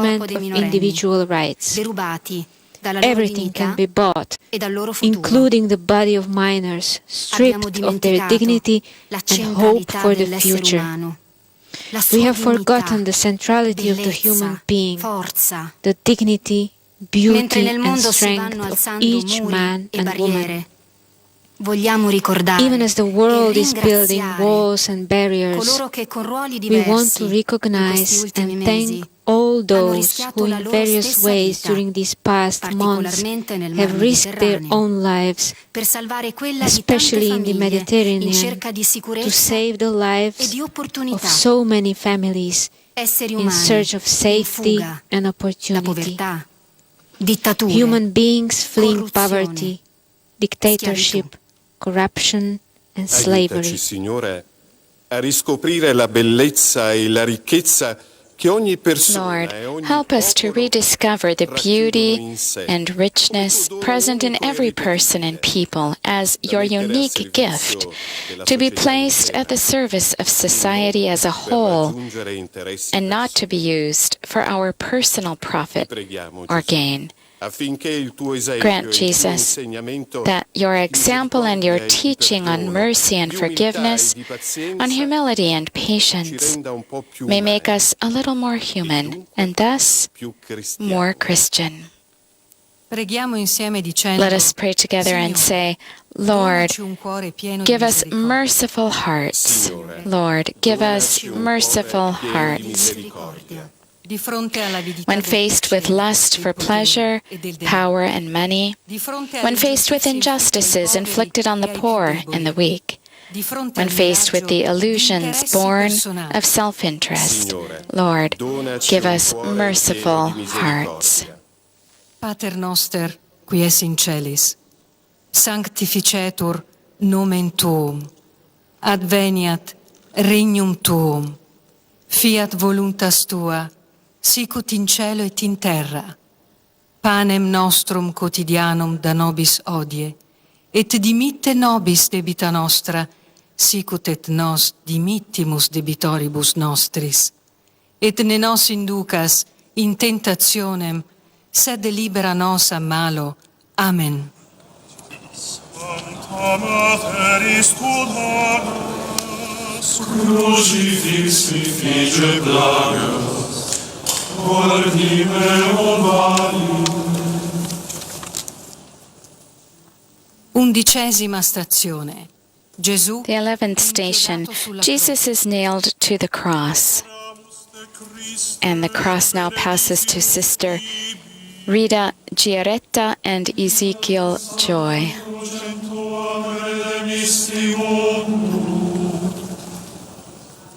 corpo dei of minorenni, individual rights. derubati dalla loro Everything can dignità be bought, e dal loro futuro. including the body of minors, Abbiamo stripped of their dimenticato dignity la and hope centralità for the dell'essere future. umano, la We sua have forgotten dignità, the centrality of the bellezza, human being, forza. the dignity, Mentre beauty nel and mondo si strength vanno of alzando each muri man e and woman. barriere, vogliamo ricordare Even as the e world is building ringraziare walls and barriers, coloro che con ruoli we want to diversi in questi recognize ultimi and mesi thank all hanno those rischiato who la in loro various stessa ways vita, during these past months particolarmente nel have Mar risked their Mediterraneo, own lives, per salvare quella di tante especially in the famiglie in Mediterranean, cerca di to sicurezza save the e lives di of opportunità, so many families esseri in umani search of in safety fuga and da opportunity. povertà, dittature, Human beings fleeing corruzione, poverty, dictatorship, corruption and slavery. Aiutaci, Signore, a riscoprire la bellezza e la ricchezza che ogni persona Lord, e ogni help us to popolo rediscover the racchiudono beauty in sé. and richness present in every person and people as your unique gift, to be placed at the service of society as a whole and not to be used for our personal profit or gain. Grant, Jesus, that your example and your teaching on mercy and forgiveness, on humility and patience, may make us a little more human and thus more Christian. Preghiamo insieme dicendo: Let us pray together and say, Lord, donaci un cuore pieno give di us misericordia. merciful hearts. Lord, give us merciful hearts. Di fronte all'avidità When del faced with piacere, lust del for potere pleasure, e del denaro, power, and money, di fronte when alle faced with ingiustizie injustices inflicted on the ai più poor deboli, and the weak, di fronte when al faced with the miraggio di illusions interessi born personali, of self-interest, Signore, Lord, donaci give un us cuore merciful pieno di hearts. misericordia. Pater noster, qui es in celis, sanctificetur nomen tuum, adveniat regnum tuum, fiat voluntas tua, sicut in cielo et in terra. Panem nostrum quotidianum da nobis hodie, et dimitte nobis debita nostra, sicut et nos dimittimus debitoribus nostris. Et ne nos inducas in tentationem, sed libera nos a malo. Amen. Sancta Mater Istudamus, crucifixi fige plagas, ordine ovali. 11ª stazione. Gesù The 11th station, Jesus is nailed to the cross, and the cross now passes to Sister Rita Giaretta and Ezekiel Joy.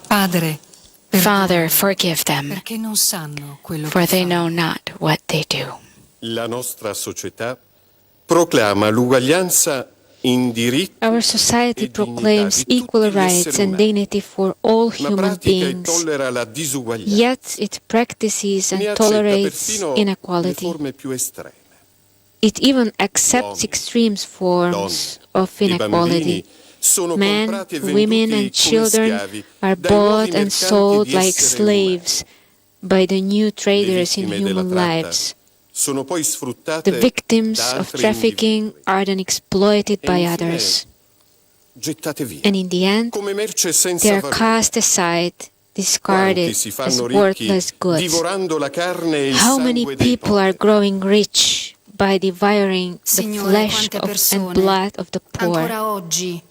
Padre, Father, forgive them, perché non sanno quello for che they know fanno. not what they do. La nostra società proclama l'uguaglianza in diritti Our society e dignità proclaims di equal tutti gli rights esseri and umani, dignity for all ma human pratica e beings, tollera la disuguaglianza. yet it practices Ne and accetta tolerates perfino le inequality. forme più estreme. It even accepts Uomini, extreme forms of I inequality. bambini sono Men, comprati e women, venduti and come children schiavi are dai nuovi bought and mercanti sold di like esseri umani. slaves by the new traders in vittime della human tratta lives. sono poi sfruttate The victims da of altri trafficking individui are then exploited e by infine others. gettate via And in the end, come merce they senza are valore. cast aside, discarded Quanti si as fanno ricchi worthless goods. divorando la carne e il How many sangue dei people are poveri? growing rich by devouring the Signore, flesh quante and persone blood of the poor? ancora oggi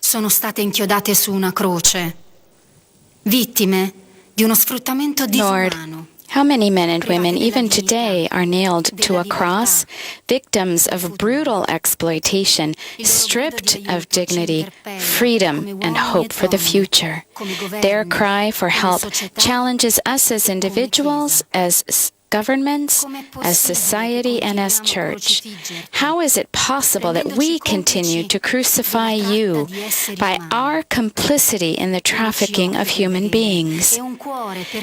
sono state inchiodate su una croce, vittime di uno sfruttamento Lord, disumano. how many men and women even today are nailed to a cross, victims of brutal exploitation, stripped of dignity, freedom, and hope for the future? Their cry for help challenges us as individuals, as governments, as society, and as church. How is it possible that we continue to crucify you by our complicity in the trafficking of human beings?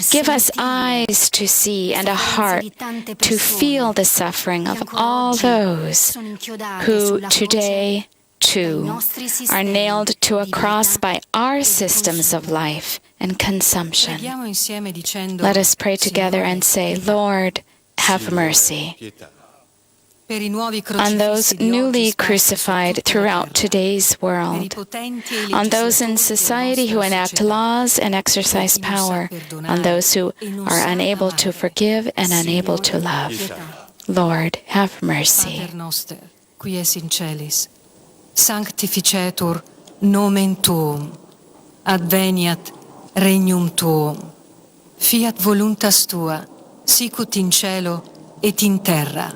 Give us eyes to see and a heart to feel the suffering of all those who today, too, are nailed to a cross by our systems of life and consumption. Preghiamo insieme dicendo: Let us pray together Signore, and say, Lord, have mercy Pietà. per i nuovi on those crocifissi di oggi newly sparsi su crucified tutta la throughout terra, today's per i world, potenti e i on those in legislatori society who della nostra enact società, laws and exercise per chi non sa power, perdonare on those who e non are sa unable to amare. forgive and unable to Signore, love. pietà. Lord, have mercy. Pater noster, qui es in celis, sanctificetur nomen tuum, adveniat regnum tuum, fiat voluntas tua, sicut in cielo et in terra.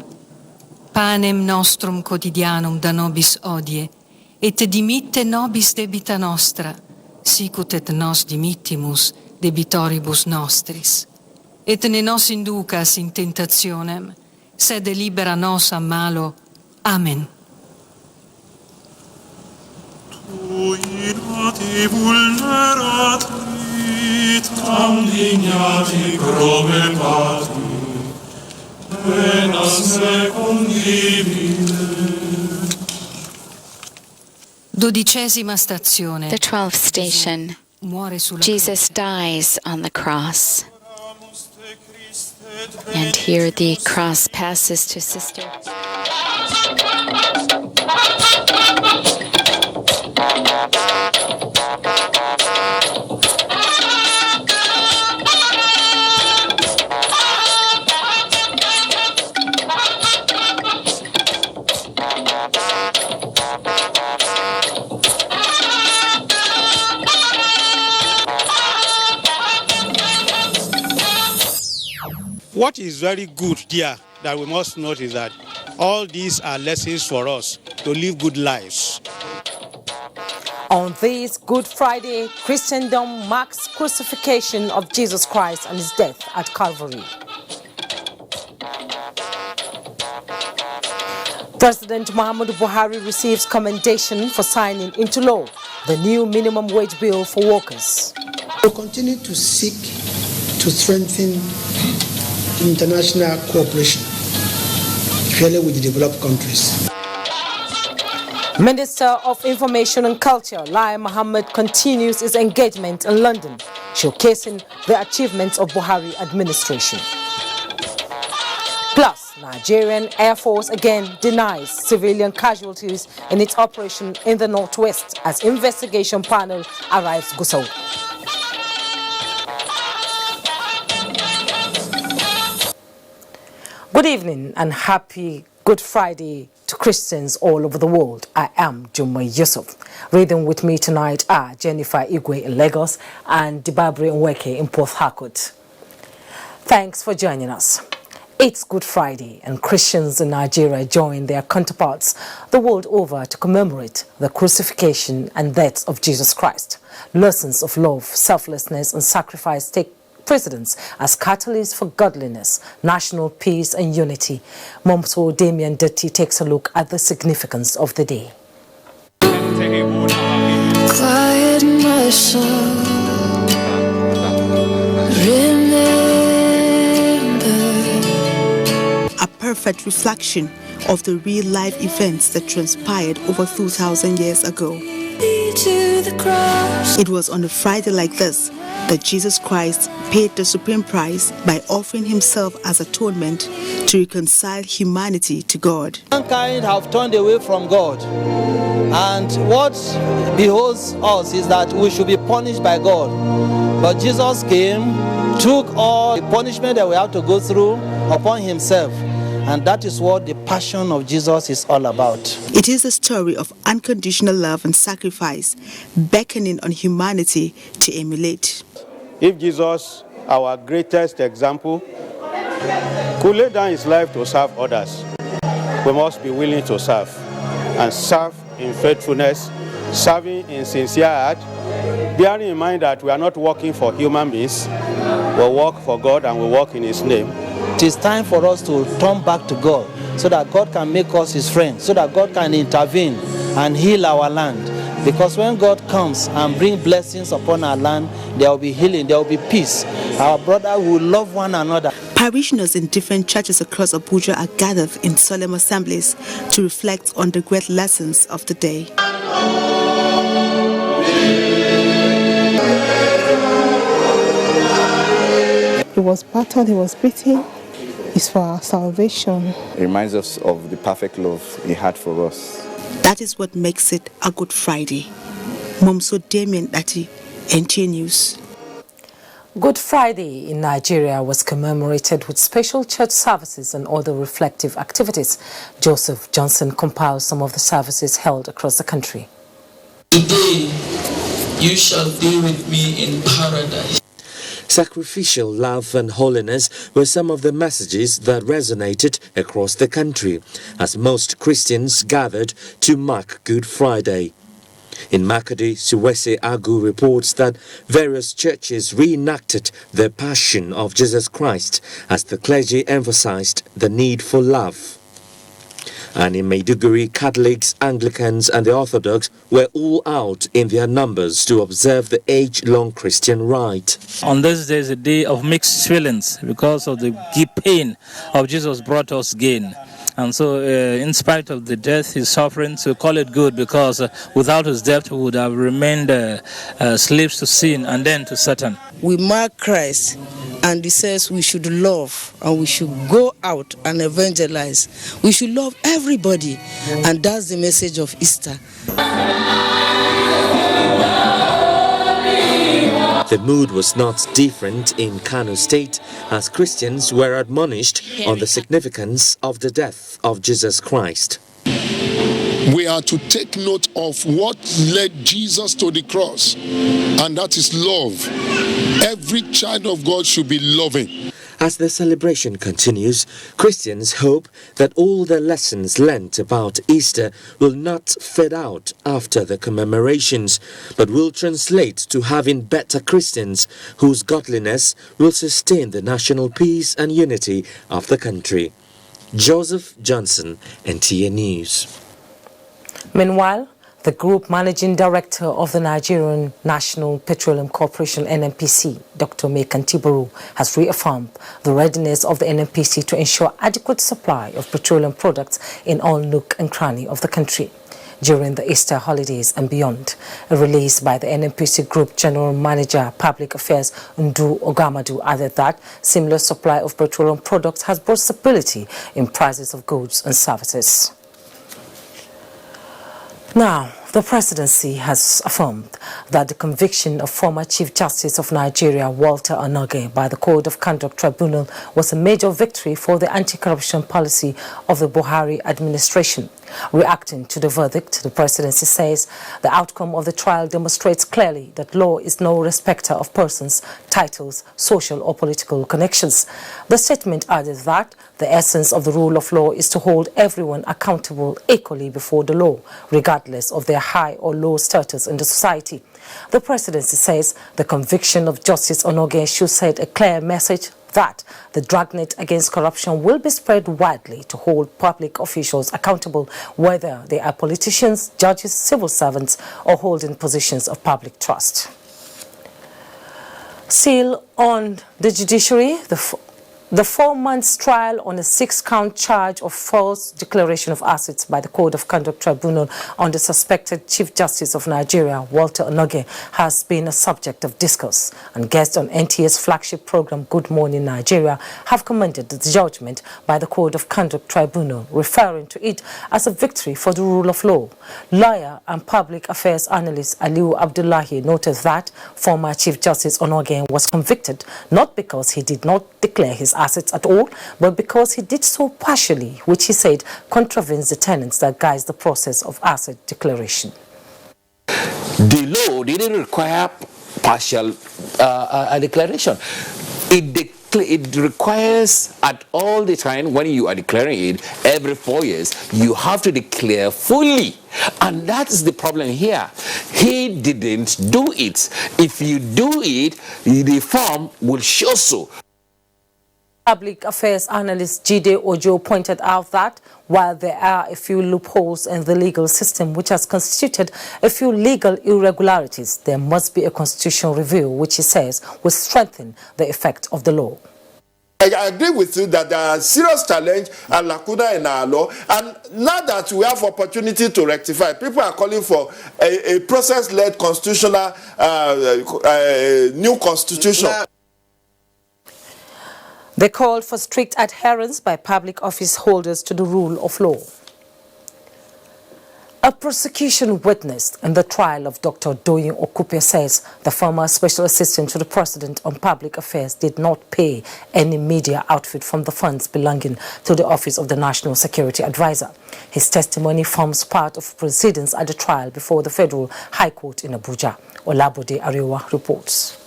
Panem nostrum quotidianum da nobis hodie, et dimitte nobis debita nostra, sicut et nos dimittimus debitoribus nostris. Et ne nos inducas in tentationem, sed libera nos a malo. Amen. Tui nati vulneratrit, tam dignati prove pati, venas me condivide. 12ª stazione. The 12th station, Muore sulla Jesus dies on the cross. And here the cross passes to Sister. What is very good there that we must note is that all these are lessons for us to live good lives. On this Good Friday, Christendom marks crucifixion of Jesus Christ and his death at Calvary. President Muhammadu Buhari receives commendation for signing into law the new minimum wage bill for workers. We continue to seek to strengthen international cooperation, especially with the developed countries. Minister of Information and Culture, Lai Mohammed, continues his engagement in London, showcasing the achievements of Buhari administration. Plus, Nigerian Air Force again denies civilian casualties in its operation in the northwest as investigation panel arrives Gusau. Good evening and happy Good Friday to Christians all over the world. I am Jumma Yusuf. Reading with me tonight are Jennifer Igwe in Lagos and Dibabri Nweke in Port Harcourt. Thanks for joining us. It's Good Friday and Christians in Nigeria join their counterparts the world over to commemorate the crucifixion and death of Jesus Christ. Lessons of love, selflessness and sacrifice take precedence as catalysts for godliness, national peace and unity. Momso Damian Dutti takes a look at the significance of the day. Quiet my soul, remember. A perfect reflection of the real-life events that transpired over 2,000 years ago. It was on a Friday like this that Jesus Christ paid the supreme price by offering himself as atonement to reconcile humanity to God. Mankind have turned away from God, and what beholds us is that we should be punished by God. But Jesus came, took all the punishment that we have to go through upon himself. And that is what the passion of Jesus is all about. It is a story of unconditional love and sacrifice, beckoning on humanity to emulate. If Jesus, our greatest example, could lay down his life to serve others, we must be willing to serve, and serve in faithfulness, serving in sincere heart, bearing in mind that we are not working for human beings, we work for God and we work in his name. It is time for us to turn back to God so that God can make us his friend, so that God can intervene and heal our land. Because when God comes and brings blessings upon our land, there will be healing, there will be peace. Our brother will love one another. Parishioners in different churches across Abuja are gathered in solemn assemblies to reflect on the great lessons of the day. He was battered, he was beaten. It's for our salvation. It reminds us of the perfect love he had for us. That is what makes it a Good Friday. Momso Damien Dati, NTA News. Good Friday in Nigeria was commemorated with special church services and other reflective activities. Joseph Johnson compiled some of the services held across the country. Today, you shall be with me in paradise. Sacrificial love and holiness were some of the messages that resonated across the country as most Christians gathered to mark Good Friday. In Makadi, Suwese Agu reports that various churches reenacted the Passion of Jesus Christ as the clergy emphasized the need for love. And in Maiduguri, Catholics, Anglicans and the Orthodox were all out in their numbers to observe the age-long Christian rite. On this day is a day of mixed feelings because of the pain of Jesus brought us gain. And so in spite of the death, his sufferings, we call it good because without his death we would have remained slaves to sin and then to Satan. We mark Christ, and he says we should love and we should go out and evangelize. We should love everybody, and that's the message of Easter. The mood was not different in Kano State as Christians were admonished on the significance of the death of Jesus Christ. We are to take note of what led Jesus to the cross, and that is love. Every child of God should be loving. As the celebration continues, Christians hope that all the lessons learnt about Easter will not fade out after the commemorations, but will translate to having better Christians whose godliness will sustain the national peace and unity of the country. Joseph Johnson, NTA News. Meanwhile, the Group Managing Director of the Nigerian National Petroleum Corporation, NNPC, Dr. Mekan Tiboru, has reaffirmed the readiness of the NNPC to ensure adequate supply of petroleum products in all nook and cranny of the country during the Easter holidays and beyond. A release by the NNPC Group General Manager, Public Affairs, Ndu Ogamadu, added that similar supply of petroleum products has brought stability in prices of goods and services. Now, the presidency has affirmed that the conviction of former Chief Justice of Nigeria, Walter Onoge, by the Code of Conduct Tribunal was a major victory for the anti-corruption policy of the Buhari administration. Reacting to the verdict, the presidency says the outcome of the trial demonstrates clearly that law is no respecter of persons, titles, social or political connections. The statement added that the essence of the rule of law is to hold everyone accountable equally before the law, regardless of their high or low status in the society. The presidency says the conviction of Justice Onoge should send a clear message that the dragnet against corruption will be spread widely to hold public officials accountable, whether they are politicians, judges, civil servants, or holding positions of public trust. Still on the judiciary, the 4 months trial on a 6-count charge of false declaration of assets by the Code of Conduct Tribunal on the suspected Chief Justice of Nigeria, Walter Onoge, has been a subject of discourse, and guests on NTA's flagship program, Good Morning Nigeria, have commended the judgment by the Code of Conduct Tribunal, referring to it as a victory for the rule of law. Lawyer and public affairs analyst Aliu Abdullahi noted that former Chief Justice Onoge was convicted not because he did not declare his assets at all, but because he did so partially, which he said contravenes the tenets that guides the process of asset declaration. The law didn't require partial declaration. It requires at all the time when you are declaring it, every 4 years, you have to declare fully. And that's the problem here. He didn't do it. If you do it, the form will show so. Public affairs analyst Jide Ojo pointed out that while there are a few loopholes in the legal system which has constituted a few legal irregularities, there must be a constitutional review, which he says will strengthen the effect of the law. I agree with you that there are serious challenge and lacuna in our law, and now that we have opportunity to rectify, people are calling for a process-led constitutional new constitution. They called for strict adherence by public office holders to the rule of law. A prosecution witnessed in the trial of Dr. Doyin Okupe says the former special assistant to the president on public affairs did not pay any media outfit from the funds belonging to the office of the National Security Advisor. His testimony forms part of proceedings at the trial before the Federal High Court in Abuja. Olabode Arewa reports.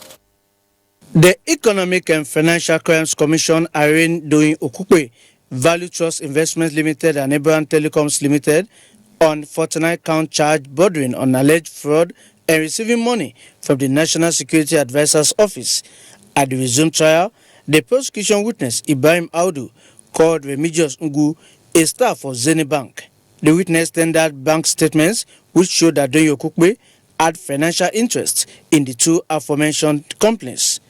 The Economic and Financial Crimes Commission arraigned Doyin Okupe, Value Trust Investments Limited and Abraham Telecoms Limited on 49-count charge bordering on alleged fraud and receiving money from the National Security Advisor's office. At the resumed trial, the prosecution witness Ibrahim Audu called Remigius Ngu a staff of Zenith Bank. The witness tendered bank statements which showed that Doyin Okupe had financial interest in the two aforementioned companies.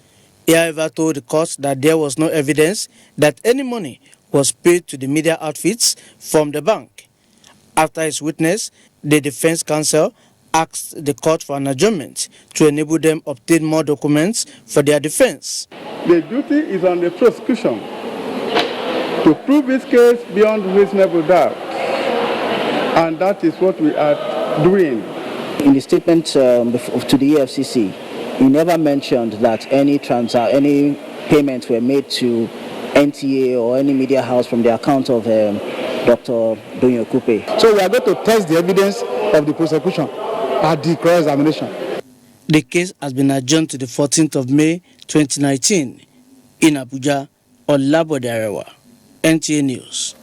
He however told the court that there was no evidence that any money was paid to the media outfits from the bank. After his witness, the defense counsel asked the court for an adjournment to enable them obtain more documents for their defense. The duty is on the prosecution to prove its case beyond reasonable doubt, and that is what we are doing. In the statement to the EFCC, he never mentioned that any payments were made to NTA or any media house from the account of Dr. Doyin Okupe. So we are going to test the evidence of the prosecution at the cross-examination. The case has been adjourned to the 14th of May 2019 in Abuja. Olabode Arewa, NTA News.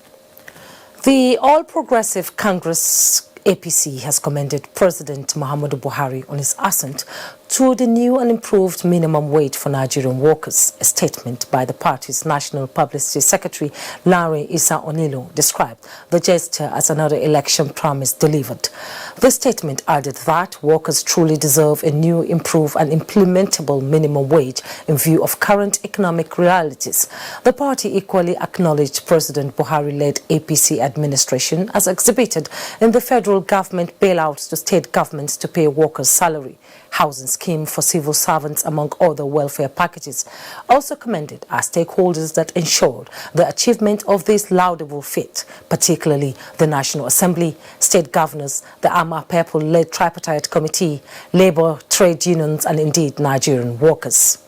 The All Progressive Congress APC has commended President Muhammadu Buhari on his ascent to the new and improved minimum wage for Nigerian workers. A statement by the party's National Publicity Secretary, Larry Issa Onilo, described the gesture as another election promise delivered. The statement added that workers truly deserve a new, improved and implementable minimum wage in view of current economic realities. The party equally acknowledged President Buhari-led APC administration as exhibited in the federal government bailouts to state governments to pay workers' salary, housing scheme for civil servants, among other welfare packages. Also commended are stakeholders that ensured the achievement of this laudable feat, particularly the National Assembly, state governors, the Ama People-led tripartite committee, labor, trade unions, and indeed Nigerian workers.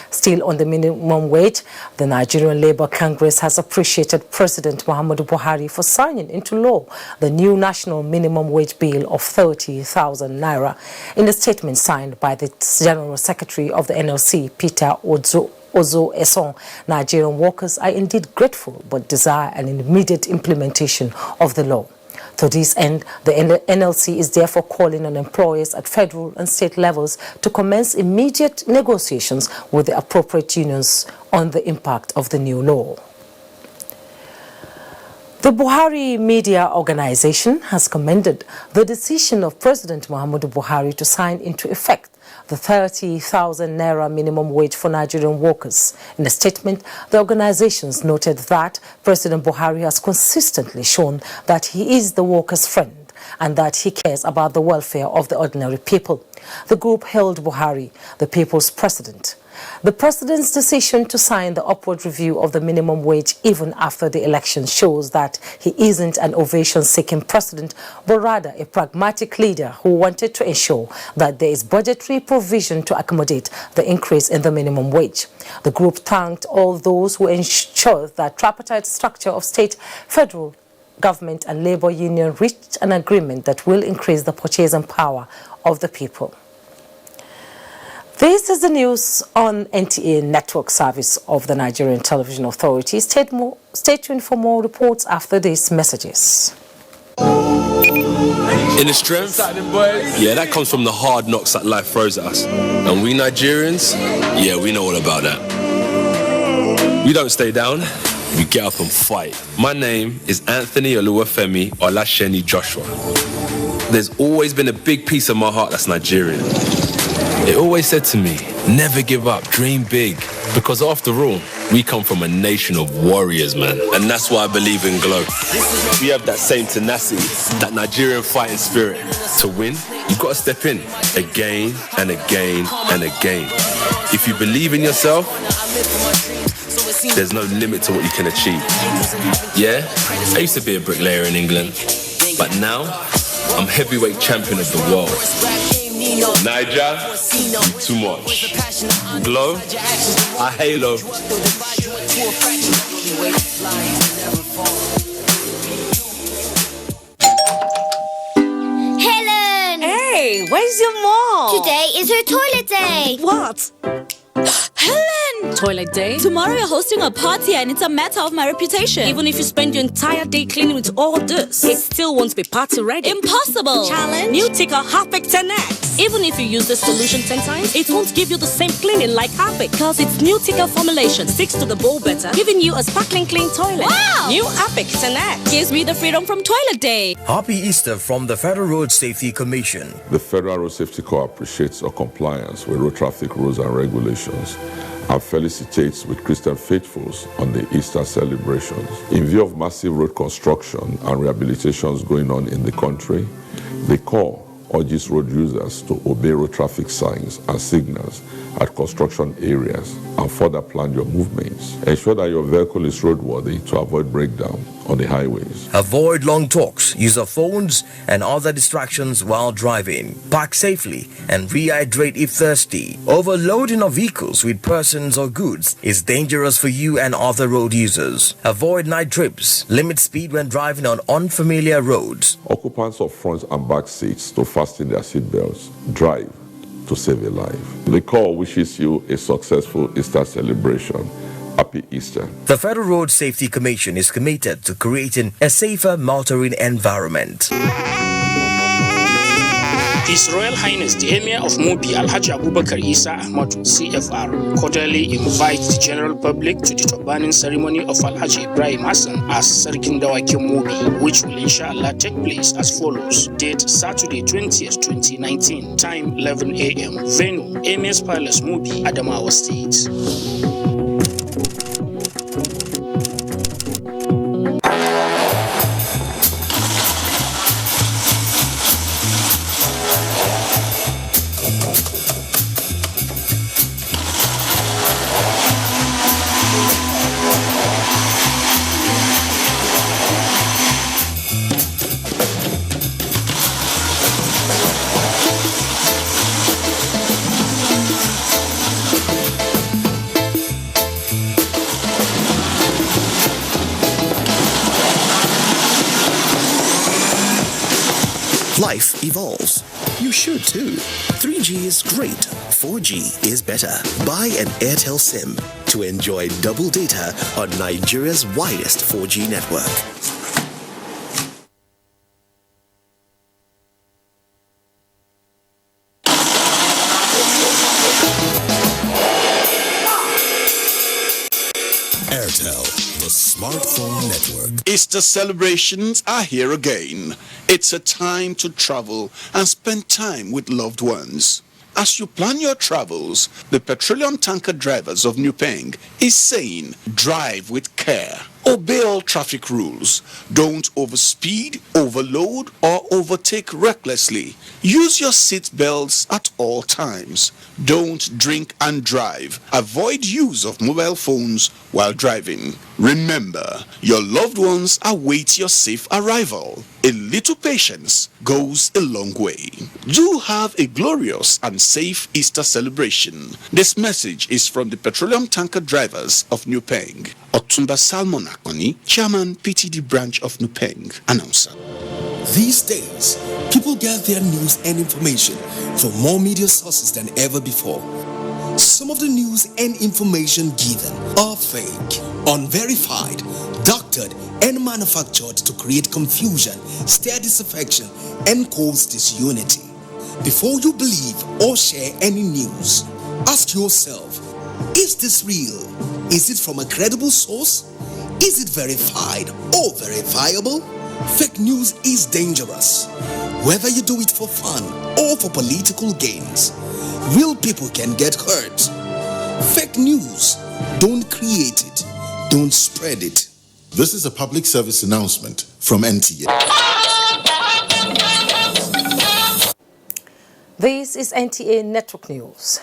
Still on the minimum wage, the Nigerian Labour Congress has appreciated President Muhammadu Buhari for signing into law the new national minimum wage bill of 30,000 naira. In a statement signed by the General Secretary of the NLC, Peter Ozo Eson, Nigerian workers are indeed grateful but desire an immediate implementation of the law. To this end, the NLC is therefore calling on employers at federal and state levels to commence immediate negotiations with the appropriate unions on the impact of the new law. The Buhari Media Organization has commended the decision of President Muhammadu Buhari to sign into effect the 30,000 naira minimum wage for Nigerian workers. In a statement, the organizations noted that President Buhari has consistently shown that he is the workers' friend and that he cares about the welfare of the ordinary people. The group hailed Buhari, the people's president. The president's decision to sign the upward review of the minimum wage even after the election shows that he isn't an ovation-seeking president, but rather a pragmatic leader who wanted to ensure that there is budgetary provision to accommodate the increase in the minimum wage. The group thanked all those who ensured that tripartite structure of state, federal government and labor union reached an agreement that will increase the purchasing power of the people. This is the news on NTA Network Service of the Nigerian Television Authority. Stay tuned for more reports after these messages. Inner strength, yeah, that comes from the hard knocks that life throws at us. And we Nigerians, yeah, we know all about that. We don't stay down, we get up and fight. My name is Anthony Oluwafemi Olasheni Joshua. There's always been a big piece of my heart that's Nigerian. It always said to me, never give up, dream big. Because after all, we come from a nation of warriors, man. And that's why I believe in Glow. We have that same tenacity, that Nigerian fighting spirit. To win, you've got to step in again and again and again. If you believe in yourself, there's no limit to what you can achieve. Yeah, I used to be a bricklayer in England, but now I'm heavyweight champion of the world. Niger, too much. Glow, I halo. Helen! Hey, where's your mom? Today is her toilet day. What? Helen! Toilet day? Tomorrow you're hosting a party and it's a matter of my reputation. Even if you spend your entire day cleaning with all this, it still won't be party ready. Impossible! Challenge? New Ticker Harpic 10X. Even if you use the solution 10 times, it won't give you the same cleaning like Harpic, because its new Ticker formulation sticks to the bowl better, giving you a sparkling clean toilet. Wow! New Harpic 10X gives me the freedom from toilet day. Happy Easter from the Federal Road Safety Commission. The Federal Road Safety Corps appreciates your compliance with road traffic rules and regulations and felicitates with Christian faithfuls on the Easter celebrations. In view of massive road construction and rehabilitations going on in the country, the Corps urges road users to obey road traffic signs and signals at construction areas and further plan your movements. Ensure that your vehicle is roadworthy to avoid breakdown on the highways. Avoid long talks, use of phones and other distractions while driving. Park safely and rehydrate if thirsty. Overloading of vehicles with persons or goods is dangerous for you and other road users. Avoid night trips. Limit speed when driving on unfamiliar roads. Occupants of front and back seats to fasten their seatbelts. Drive to save a life. The Corps wishes you a successful Easter celebration. Happy Easter. The Federal Road Safety Commission is committed to creating a safer motoring environment. His Royal Highness the Emir of Mubi Alhaji Abubakar Isa Ahmad CFR cordially invites the general public to the turbaning ceremony of Alhaji Ibrahim Hassan as Sarkin Dawaki Mubi, which will inshallah take place as follows. Date Saturday 20th, 2019. Time 11 a.m. Venue Emir's Palace Mubi, Adamawa State. Life evolves. You should too. 3G is great. 4G is better. Buy an Airtel SIM to enjoy double data on Nigeria's widest 4G network. Airtel, the smartphone network. Easter celebrations are here again. It's a time to travel and spend time with loved ones. As you plan your travels, the petroleum tanker drivers of Nupeng is saying, drive with care. Obey all traffic rules. Don't overspeed, overload, or overtake recklessly. Use your seat belts at all times. Don't drink and drive. Avoid use of mobile phones while driving. Remember, your loved ones await your safe arrival. A little patience goes a long way. Do have a glorious and safe Easter celebration. This message is from the petroleum tanker drivers of Nupeng. Otumba Salmon Akoni, Chairman PTD branch of Nupeng, announcer. These days, people get their news and information from more media sources than ever before. Some of the news and information given are fake, unverified, doctored, and manufactured to create confusion, stir disaffection, and cause disunity. Before you believe or share any news, ask yourself, is this real? Is it from a credible source? Is it verified or verifiable? Fake news is dangerous. Whether you do it for fun or for political gains, real people can get hurt. Fake news, don't create it, don't spread it. This is a public service announcement from NTA. This is NTA Network News.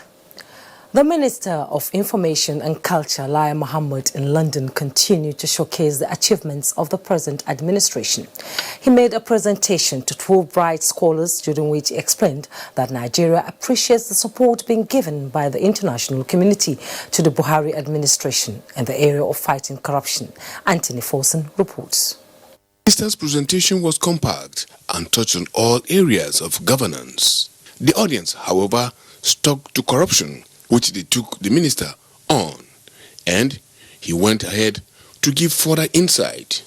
The Minister of Information and Culture, Lai Mohammed, in London continued to showcase the achievements of the present administration. He made a presentation to 12 bright scholars, during which he explained that Nigeria appreciates the support being given by the international community to the Buhari administration in the area of fighting corruption. Anthony Forson reports. The minister's presentation was compact and touched on all areas of governance. The audience, however, stuck to corruption, which they took the minister on, and he went ahead to give further insight.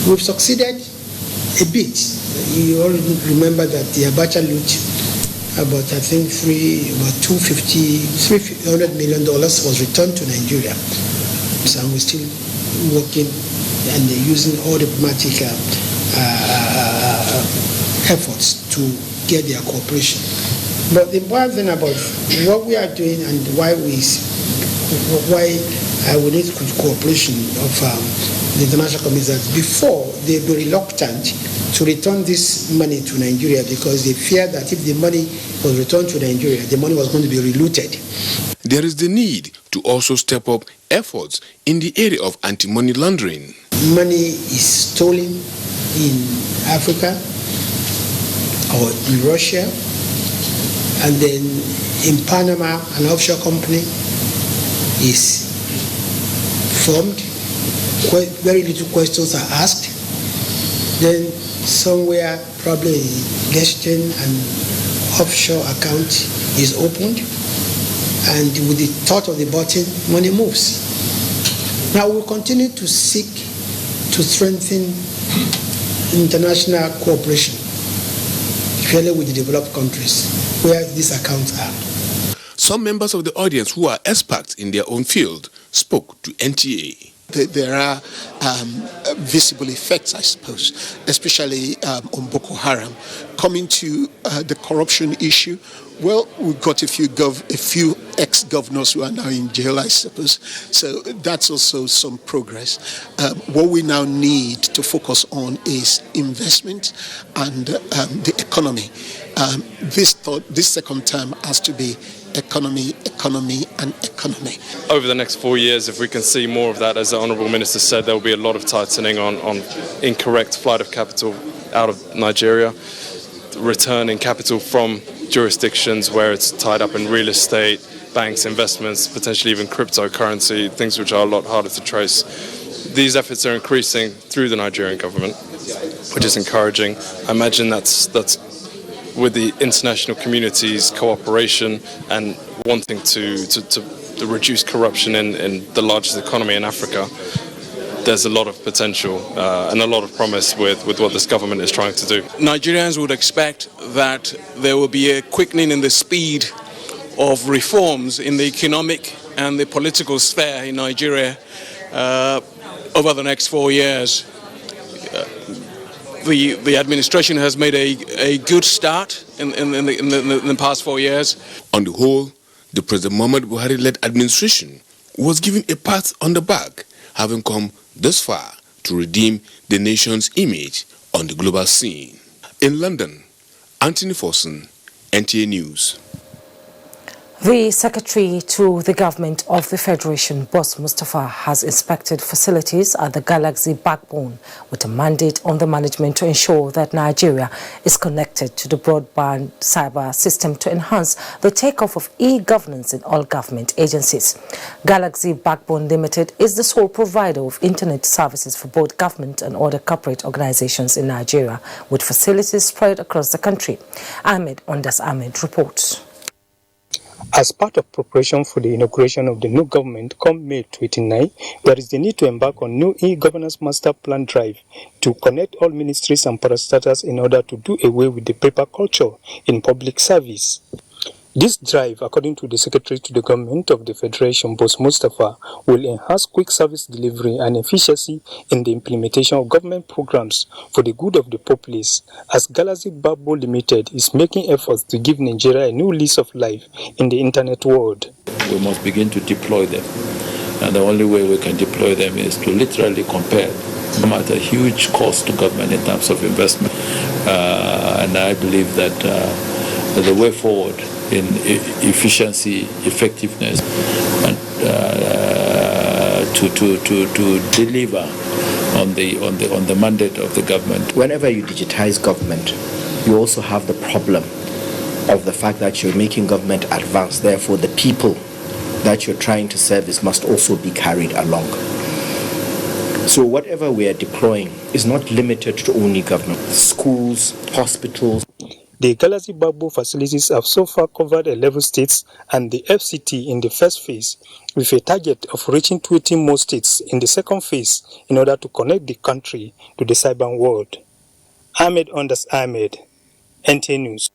We've succeeded a bit. You all remember that the Abacha loot, about $300 million was returned to Nigeria. So we're still working and using all diplomatic efforts to get their cooperation. But the important thing about what we are doing and why we need cooperation of the international community is that before they were reluctant to return this money to Nigeria because they feared that if the money was returned to Nigeria, the money was going to be relooted. There is the need to also step up efforts in the area of anti-money laundering. Money is stolen in Africa or in Russia. And then in Panama, an offshore company is formed. Very little questions are asked. Then somewhere, probably Gestion and offshore account is opened. And with the touch of the button, money moves. Now we'll continue to seek to strengthen international cooperation, especially with the developed countries where these accounts are. Some members of the audience who are experts in their own field spoke to NTA. There are visible effects, I suppose, especially on Boko Haram. Coming to the corruption issue, well, we've got a few ex-governors who are now in jail, I suppose. So that's also some progress. What we now need to focus on is investment and the economy. This second term has to be economy, and economy. Over the next 4 years, if we can see more of that, as the Honourable Minister said, there will be a lot of tightening on incorrect flight of capital out of Nigeria, returning capital from jurisdictions where it's tied up in real estate, banks, investments, potentially even cryptocurrency, things which are a lot harder to trace. These efforts are increasing through the Nigerian government, which is encouraging. I imagine that's with the international community's cooperation and wanting to reduce corruption in the largest economy in Africa, there's a lot of potential and a lot of promise with what this government is trying to do. Nigerians would expect that there will be a quickening in the speed of reforms in the economic and the political sphere in Nigeria over the next 4 years. The administration has made a good start in the past 4 years. On the whole, the President Muhammad Buhari-led administration was given a pat on the back, having come this far to redeem the nation's image on the global scene. In London, Anthony Forson, NTA News. The Secretary to the Government of the Federation, Boss Mustafa, has inspected facilities at the Galaxy Backbone with a mandate on the management to ensure that Nigeria is connected to the broadband cyber system to enhance the takeoff of e-governance in all government agencies. Galaxy Backbone Limited is the sole provider of internet services for both government and other corporate organizations in Nigeria, with facilities spread across the country. Ahmed Ondas Ahmed reports. As part of preparation for the inauguration of the new government come May 29, there is the need to embark on new e-governance master plan drive to connect all ministries and parastatals in order to do away with the paper culture in public service. This drive, according to the Secretary to the Government of the Federation, Boss Mustafa, will enhance quick service delivery and efficiency in the implementation of government programs for the good of the populace, as Galaxy Backbone Limited is making efforts to give Nigeria a new lease of life in the internet world. We must begin to deploy them, and the only way we can deploy them is to literally compare them at a huge cost to government in terms of investment. And I believe that the way forward efficiency, effectiveness, and to deliver on the mandate of the government. Whenever you digitize government, you also have the problem of the fact that you're making government advance. Therefore, the people that you're trying to service must also be carried along. So whatever we are deploying is not limited to only government. Schools, hospitals. The Galaxy Backbone facilities have so far covered 11 states and the FCT in the first phase, with a target of reaching 20 more states in the second phase in order to connect the country to the cyber world. Ahmed Ondas Ahmed, NTA News.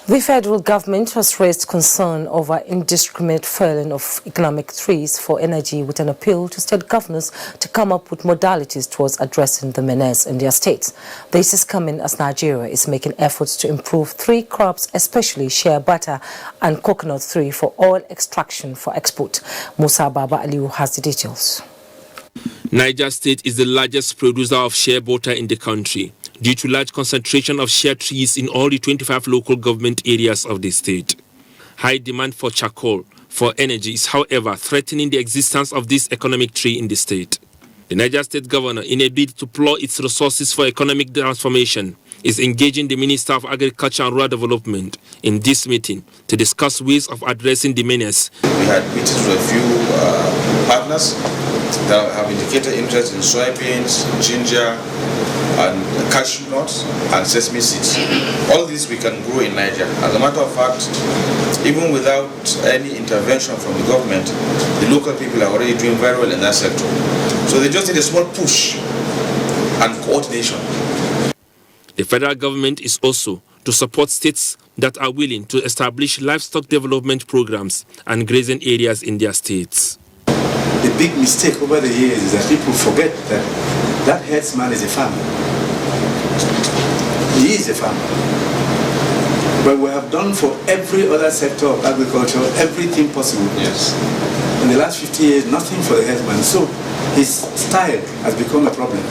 The federal government has raised concern over indiscriminate felling of economic trees for energy, with an appeal to state governors to come up with modalities towards addressing the menace in their states. This is coming as Nigeria is making efforts to improve tree crops, especially shea butter and coconut tree for oil extraction for export. Musa Baba Aliu has the details. Niger State is the largest producer of shea butter in the country, due to large concentration of shea trees in all the 25 local government areas of the state. High demand for charcoal for energy is, however, threatening the existence of this economic tree in the state. The Niger State governor, in a bid to plow its resources for economic transformation, is engaging the Minister of Agriculture and Rural Development in this meeting to discuss ways of addressing the menace. We had meetings with a few partners that have indicated interest in soybeans, ginger, and cashew nuts and sesame seeds. All these we can grow in Niger. As a matter of fact, even without any intervention from the government, the local people are already doing very well in that sector. So they just need a small push and coordination. The federal government is also to support states that are willing to establish livestock development programs and grazing areas in their states. The big mistake over the years is that people forget that herdsman is a farmer. He is a farmer. But we have done for every other sector of agriculture everything possible. Yes. In the last 50 years, nothing for the herdsman. So his style has become a problem.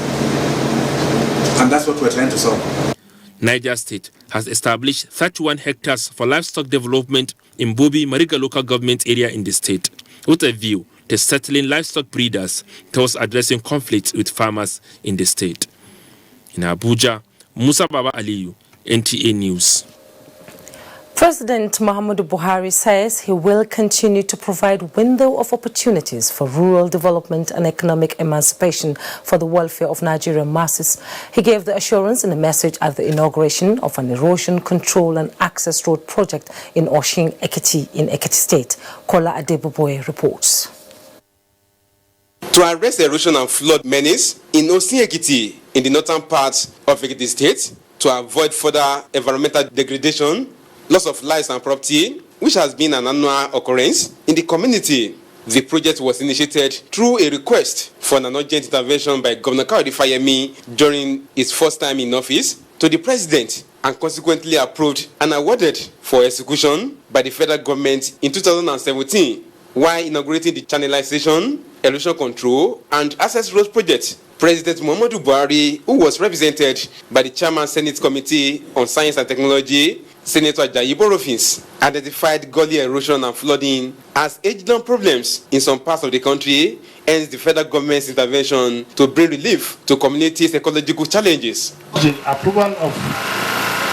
And that's what we're trying to solve. Niger State has established 31 hectares for livestock development in Bobi Mariga local government area in the state, with a view to settling livestock breeders towards addressing conflicts with farmers in the state. In Abuja, Musa Baba Aliyu, NTA News. President Muhammadu Buhari says he will continue to provide window of opportunities for rural development and economic emancipation for the welfare of Nigerian masses. He gave the assurance in a message at the inauguration of an erosion control and access road project in Oshin Ekiti in Ekiti State. Kola Adeboboye reports. To arrest the erosion and flood menace in Oshin Ekiti in the northern part of Ekiti State, to avoid further environmental degradation, loss of lives and property, which has been an annual occurrence in the community. The project was initiated through a request for an urgent intervention by Governor Kayode Fayemi during his first time in office to the president, and consequently approved and awarded for execution by the federal government in 2017, while inaugurating the channelization, erosion control, and access roads project. President Muhammadu Buhari, who was represented by the Chairman Senate Committee on Science and Technology, Senator Ajayi Borofins, identified gully erosion and flooding as age-long problems in some parts of the country, hence the federal government's intervention to bring relief to communities' ecological challenges. The approval of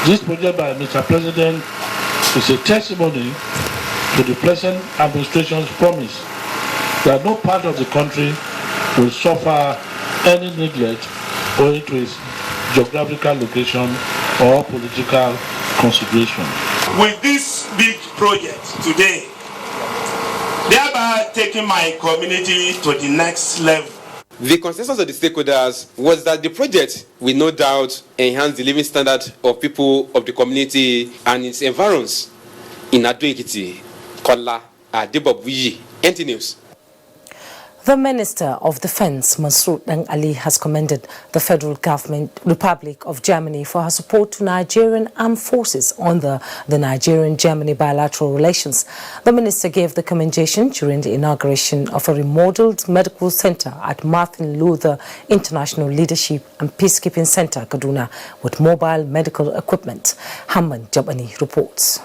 this project by Mr. President is a testimony to the present administration's promise that no part of the country will suffer any neglect owing to its geographical location or political consideration. With this big project today, thereby taking my community to the next level. The consensus of the stakeholders was that the project will no doubt enhance the living standard of people of the community and its environs. In Ado Ekiti, Kola Adebobuyi, NTA News. The Minister of Defense, Mansour Dan Ali, has commended the Federal Government, Republic of Germany, for her support to Nigerian armed forces under the Nigerian-Germany bilateral relations. The minister gave the commendation during the inauguration of a remodeled medical center at Martin Luther International Leadership and Peacekeeping Center, Kaduna, with mobile medical equipment. Hamman Jabani reports.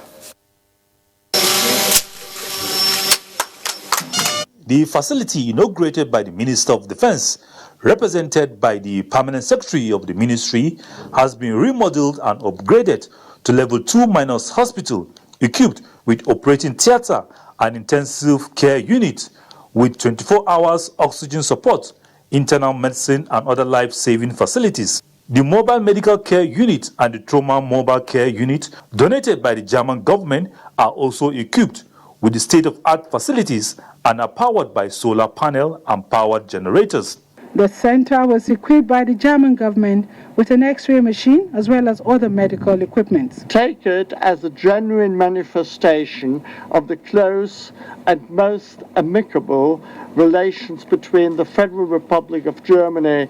The facility inaugurated by the Minister of Defense, represented by the Permanent Secretary of the Ministry, has been remodeled and upgraded to Level 2 Minors Hospital, equipped with operating theatre and intensive care unit, with 24 hours oxygen support, internal medicine and other life-saving facilities. The mobile medical care unit and the trauma mobile care unit donated by the German government are also equipped with the state-of-art facilities and are powered by solar panel and powered generators. The center was equipped by the German government with an X-ray machine as well as other medical equipment. Take it as a genuine manifestation of the close and most amicable relations between the Federal Republic of Germany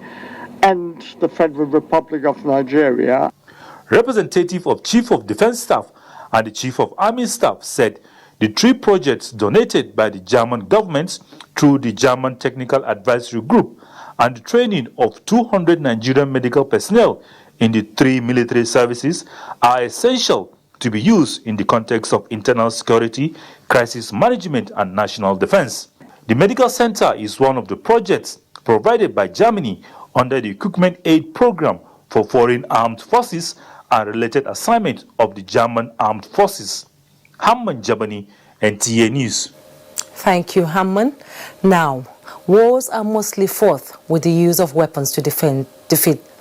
and the Federal Republic of Nigeria. Representative of Chief of Defense Staff and the Chief of Army Staff said the 3 projects donated by the German government through the German Technical Advisory Group and the training of 200 Nigerian medical personnel in the 3 military services are essential to be used in the context of internal security, crisis management, and national defense. The medical center is one of the projects provided by Germany under the Equipment Aid Program for Foreign Armed Forces and related assignment of the German Armed Forces. Hamman Jabani, NTA News. Thank you, Hamman. Now, wars are mostly fought with the use of weapons to defeat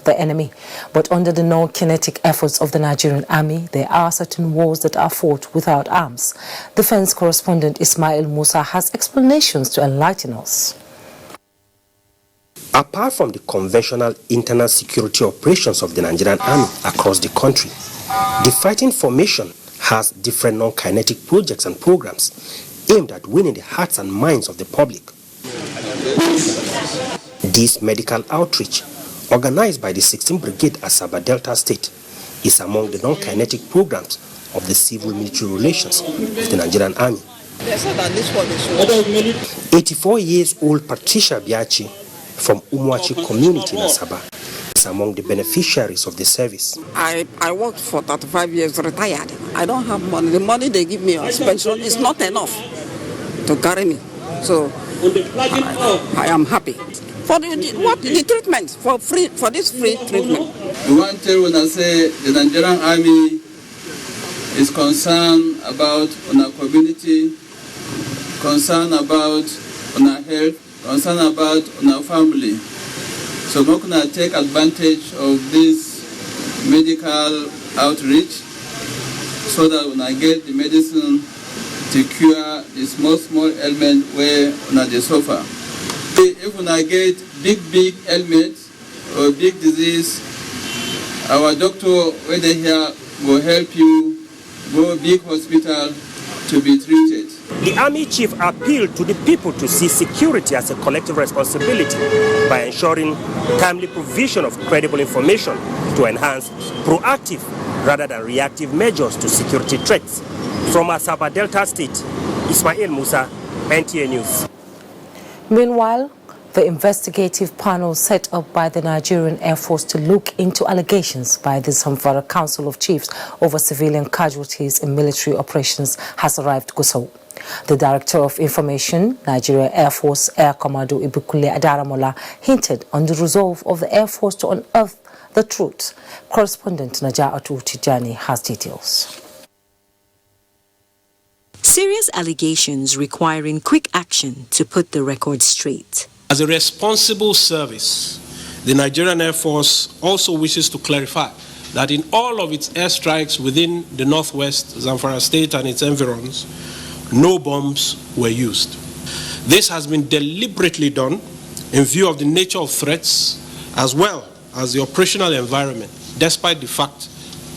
the enemy. But under the non-kinetic efforts of the Nigerian army, there are certain wars that are fought without arms. Defense correspondent Ismail Musa has explanations to enlighten us. Apart from the conventional internal security operations of the Nigerian army across the country, the fighting formation has different non-kinetic projects and programs aimed at winning the hearts and minds of the public. This medical outreach, organized by the 16th Brigade Asaba Delta State, is among the non-kinetic programs of the civil-military relations of the Nigerian army. 84-years-old Patricia Biachi from Umuachi community in Asaba is among the beneficiaries of the service. I worked for 35 years, retired. I don't have money. The money they give me as pension is not enough to carry me. So I am happy. For the treatment, for this free treatment. We want to when I say the Nigerian army is concerned about our community, concerned about our health, concerned about our family. So we're going to take advantage of this medical outreach so that when I get the medicine to cure the small ailment where they suffer. If when I get big ailment or big disease, our doctor whether here will help you go big hospital to be treated. The Army Chief appealed to the people to see security as a collective responsibility by ensuring timely provision of credible information to enhance proactive rather than reactive measures to security threats. From Asaba Delta State, Ismail Musa, NTA News. Meanwhile, the investigative panel set up by the Nigerian Air Force to look into allegations by the Zamfara Council of Chiefs over civilian casualties in military operations has arrived Gusau. The Director of Information, Nigeria Air Force Air Commodore Ibukule Adaramola, hinted on the resolve of the Air Force to unearth the truth. Correspondent Naja'atu Tijani has details. Serious allegations requiring quick action to put the record straight. As a responsible service, the Nigerian Air Force also wishes to clarify that in all of its airstrikes within the northwest Zamfara state and its environs, no bombs were used. This has been deliberately done in view of the nature of threats as well as the operational environment, despite the fact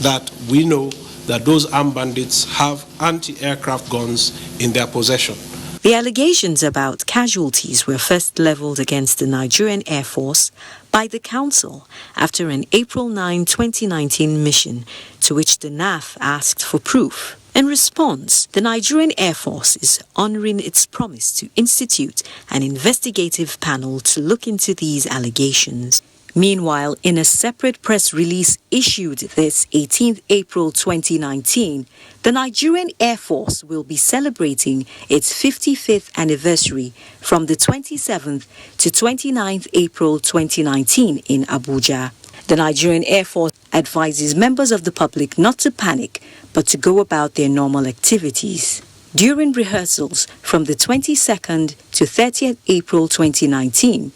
that we know that those armed bandits have anti-aircraft guns in their possession. The allegations about casualties were first leveled against the Nigerian Air Force by the Council after an April 9, 2019 mission to which the NAF asked for proof. In response, the Nigerian Air Force is honoring its promise to institute an investigative panel to look into these allegations. Meanwhile, in a separate press release issued this 18th April 2019, the Nigerian Air Force will be celebrating its 55th anniversary from the 27th to 29th April 2019 in Abuja. The Nigerian Air Force advises members of the public not to panic, but to go about their normal activities. During rehearsals from the 22nd to 30th April 2019,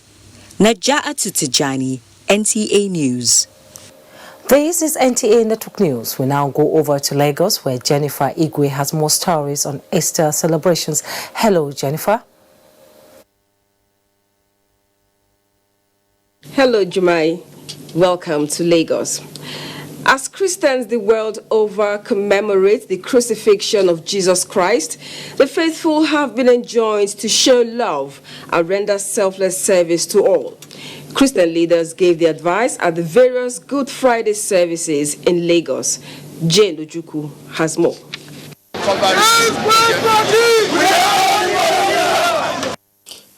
Naja'atu Tijani, NTA News. This is NTA Network News. We now go over to Lagos, where Jennifer Igwe has more stories on Easter celebrations. Hello, Jennifer. Hello, Jumai. Welcome to Lagos. As Christians the world over commemorate the crucifixion of Jesus Christ, the faithful have been enjoined to show love and render selfless service to all. Christian leaders gave the advice at the various Good Friday services in Lagos. Jane Ojuku has more.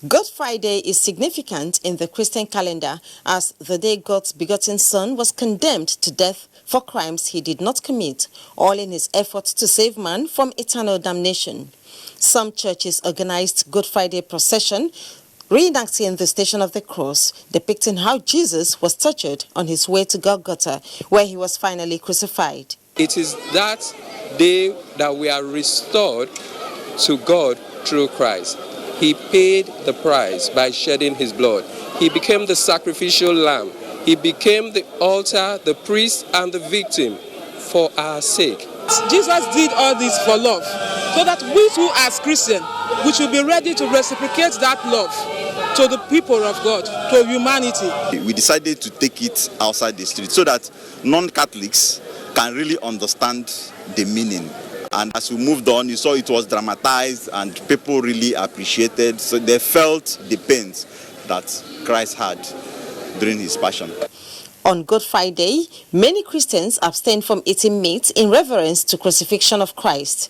Good Friday is significant in the Christian calendar as the day God's begotten Son was condemned to death for crimes he did not commit, all in his efforts to save man from eternal damnation. Some churches organized Good Friday procession, reenacting the Station of the Cross, depicting how Jesus was tortured on his way to Golgotha, where he was finally crucified. It is that day that we are restored to God through Christ. He paid the price by shedding his blood. He became the sacrificial lamb. He became the altar, the priest, and the victim for our sake. Jesus did all this for love, so that we too as Christians, we should be ready to reciprocate that love to the people of God, to humanity. We decided to take it outside the street so that non-Catholics can really understand the meaning. And as we moved on, you saw it was dramatized and people really appreciated. So they felt the pains that Christ had during his passion. On Good Friday, many Christians abstained from eating meat in reverence to crucifixion of Christ.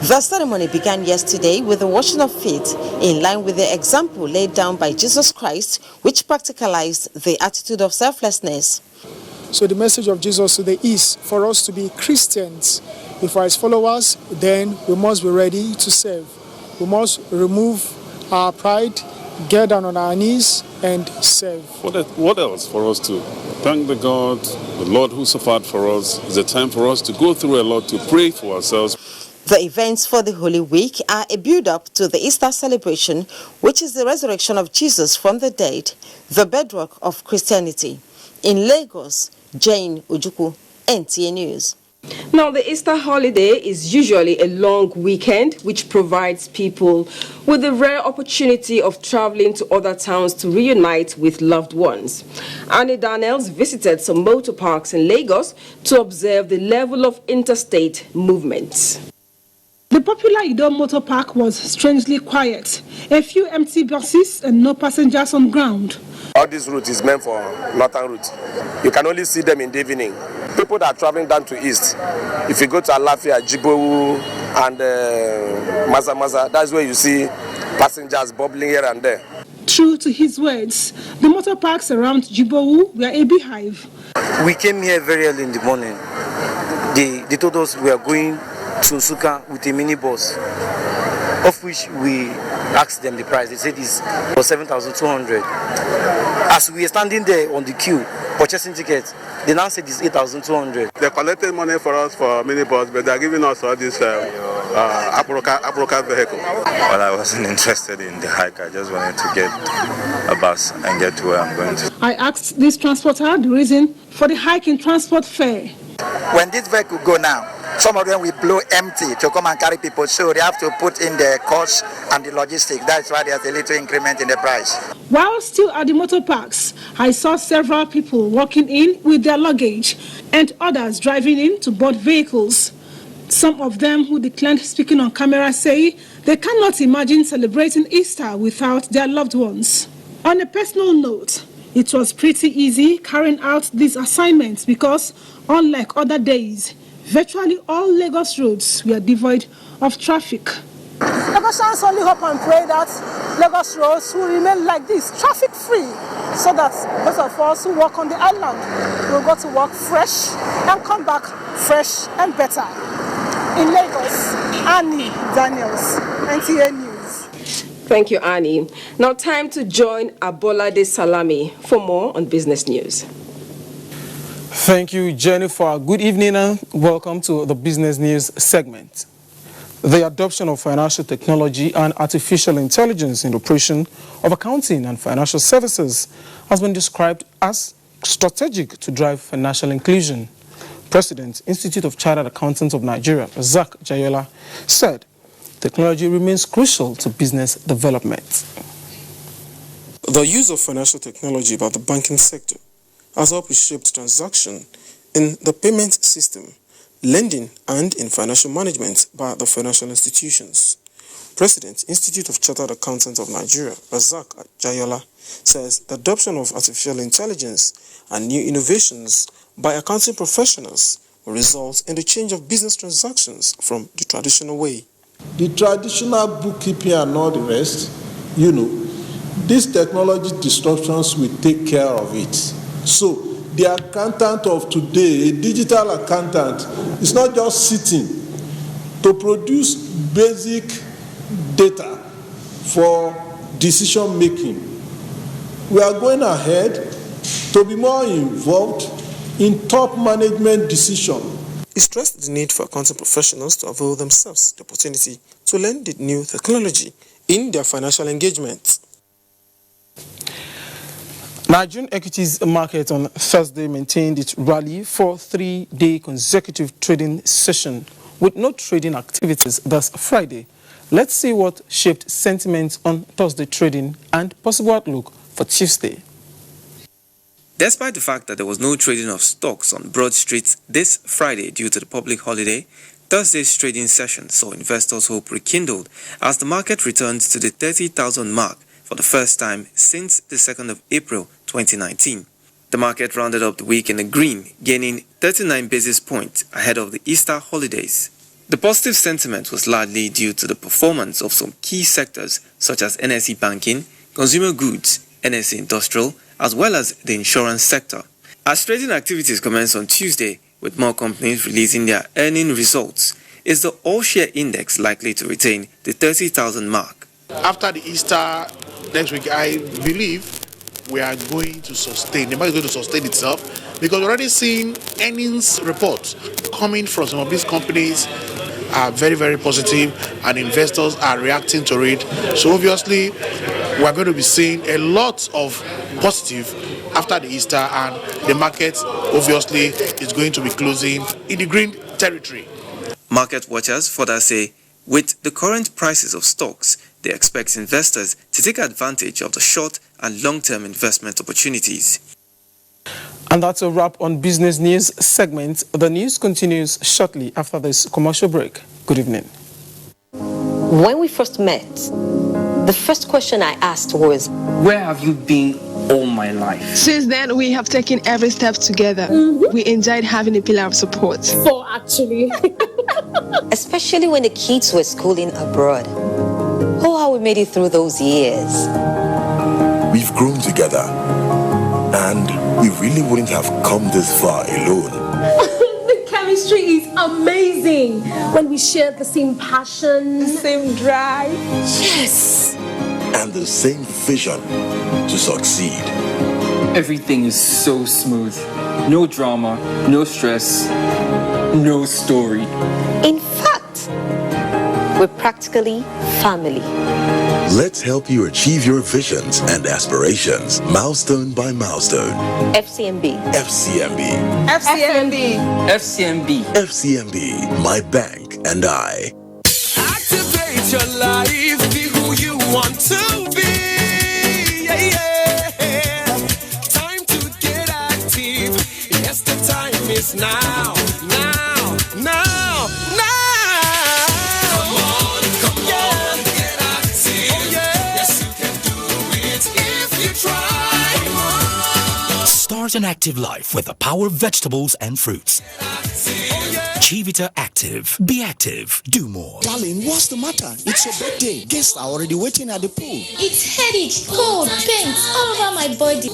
The ceremony began yesterday with the washing of feet, in line with the example laid down by Jesus Christ, which practicalized the attitude of selflessness. So the message of Jesus today is for us to be Christians. If we are his followers, then we must be ready to serve. We must remove our pride, get down on our knees and serve. What else for us to thank the God, the Lord who suffered for us? It's a time for us to go through a lot, to pray for ourselves. The events for the Holy Week are a build-up to the Easter celebration, which is the resurrection of Jesus from the dead, the bedrock of Christianity. In Lagos, Jane Ojuku, NTA News. Now, the Easter holiday is usually a long weekend, which provides people with the rare opportunity of traveling to other towns to reunite with loved ones. Annie Daniels visited some motor parks in Lagos to observe the level of interstate movements. The popular Ido Motor Park was strangely quiet. A few empty buses and no passengers on ground. All this route is meant for northern route. You can only see them in the evening. People that are traveling down to east, if you go to Alafia, Jibowu, and Maza, that's where you see passengers bubbling here and there. True to his words, the motor parks around Jibowu were a beehive. We came here very early in the morning. They told us we are going to Nsukka with a minibus, of which we asked them the price. They said it was 7,200. As we were standing there on the queue purchasing tickets, they now said it's 8,200. They collected money for us for minibus, but they're giving us all this Abroca vehicle. Well, I wasn't interested in the hike. I just wanted to get a bus and get to where I'm going to. I asked this transporter the reason for the hike in transport fare. When this vehicle go now, some of them will blow empty to come and carry people, so they have to put in the cost and the logistics. That's why there's a little increment in the price. While still at the motor parks, I saw several people walking in with their luggage and others driving in to board vehicles. Some of them who declined speaking on camera say they cannot imagine celebrating Easter without their loved ones. On a personal note, it was pretty easy carrying out these assignments because, unlike other days, virtually all Lagos roads were devoid of traffic. Lagosians only hope and pray that Lagos roads will remain like this, traffic-free, so that those of us who work on the island will go to work fresh and come back fresh and better. In Lagos, Annie Daniels, NTA News. Thank you, Annie. Now time to join Abolade Salami for more on business news. Thank you, Jennifer. Good evening and welcome to the business news segment. The adoption of financial technology and artificial intelligence in the operation of accounting and financial services has been described as strategic to drive financial inclusion. President, Institute of Chartered Accountants of Nigeria, Razak Jayola, said technology remains crucial to business development. The use of financial technology by the banking sector has helped reshape transactions in the payment system, lending, and in financial management by the financial institutions. President, Institute of Chartered Accountants of Nigeria, Razak Jayola, says the adoption of artificial intelligence and new innovations by accounting professionals will result in the change of business transactions from the traditional way. The traditional bookkeeping and all the rest, these technology disruptions will take care of it. So the accountant of today, a digital accountant, is not just sitting to produce basic data for decision making. We are going ahead to be more involved in top management decisions. He stressed the need for accounting professionals to avail themselves the opportunity to learn the new technology in their financial engagement. Nigerian equities market on Thursday maintained its rally for 3-day consecutive trading session with no trading activities thus Friday. Let's see what shaped sentiment on Thursday trading and possible outlook for Tuesday. Despite the fact that there was no trading of stocks on Broad Street this Friday due to the public holiday, Thursday's trading session saw investors' hope rekindled as the market returned to the 30,000 mark for the first time since the 2nd of April 2019. The market rounded up the week in the green, gaining 39 basis points ahead of the Easter holidays. The positive sentiment was largely due to the performance of some key sectors such as NSE Banking, Consumer Goods, NSE Industrial, as well as the insurance sector. As trading activities commenced on Tuesday, with more companies releasing their earning results, is the all-share index likely to retain the 30,000 mark? After the Easter next week, I believe we are going to sustain. The market is going to sustain itself because we're already seeing earnings reports coming from some of these companies are very, very positive and investors are reacting to it. So obviously, we're going to be seeing a lot of positive after the Easter, and the market obviously is going to be closing in the green territory. Market watchers further say, with the current prices of stocks, they expect investors to take advantage of the short and long-term investment opportunities. And that's a wrap on Business News segment. The news continues shortly after this commercial break. Good evening. When we first met, the first question I asked was, where have you been all my life? Since then, we have taken every step together. We enjoyed having a pillar of support. So actually. Especially when the kids were schooling abroad. Oh, how we made it through those years. We've grown together, and we really wouldn't have come this far alone. The chemistry is amazing. When we share the same passion, the same drive. Yes. And the same vision to succeed. Everything is so smooth. No drama, no stress, no story. In fact, we're practically family. Let's help you achieve your visions and aspirations, milestone by milestone. FCMB. FCMB. FCMB. FCMB. FCMB, my bank and I. Activate your life, be who you want to be. Yeah, yeah. Time to get active. Yes, the time is now. Now, now, now. Come on, get active. Oh, yeah. Yes, you can do it if you try. Start an active life with the power of vegetables and fruits. Chivita Active. Be active. Do more. Darling, what's the matter? It's your birthday. Guests are already waiting at the pool. It's headache, cold, pains all over my body.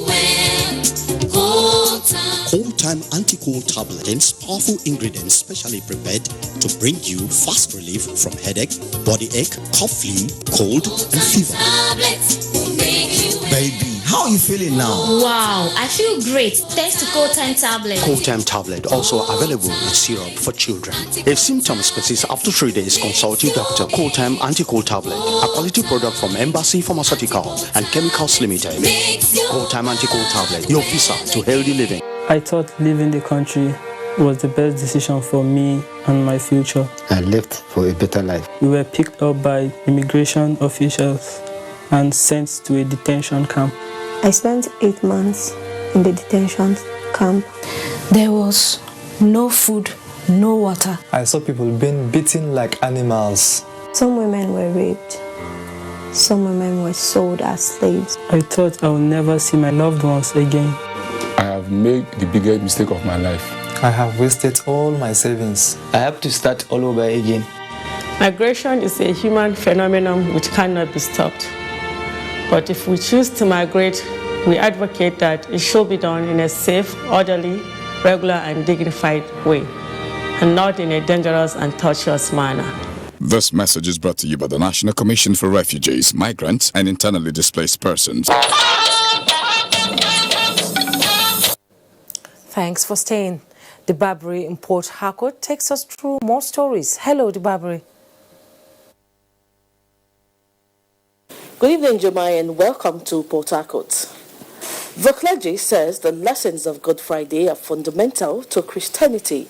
Cold Time Anti-Cold Tablet contains powerful ingredients specially prepared to bring you fast relief from headache, body ache, cough, flu, cold, and fever. Baby, how are you feeling now? Wow, I feel great thanks to Cold Time Tablet. Cold Time Tablet also available with syrup for children. If symptoms persist after 3 days, consult your doctor. Cold Time Anti-Cold Tablet, a quality product from Embassy Pharmaceutical and Chemicals Limited. Cold Time Anti-Cold Tablet, your visa to healthy living. I thought leaving the country was the best decision for me and my future. I left for a better life. We were picked up by immigration officials and sent to a detention camp. I spent 8 months in the detention camp. There was no food, no water. I saw people being beaten like animals. Some women were raped. Some women were sold as slaves. I thought I would never see my loved ones again. I have made the biggest mistake of my life. I have wasted all my savings. I have to start all over again. Migration is a human phenomenon which cannot be stopped. But if we choose to migrate, we advocate that it should be done in a safe, orderly, regular, and dignified way, and not in a dangerous and tortuous manner. This message is brought to you by the National Commission for Refugees, Migrants, and Internally Displaced Persons. Thanks for staying. Debabri in Port Harcourt takes us through more stories. Hello, Debabri. Good evening, Jemai, and welcome to Port Harcourt. The clergy says the lessons of Good Friday are fundamental to Christianity,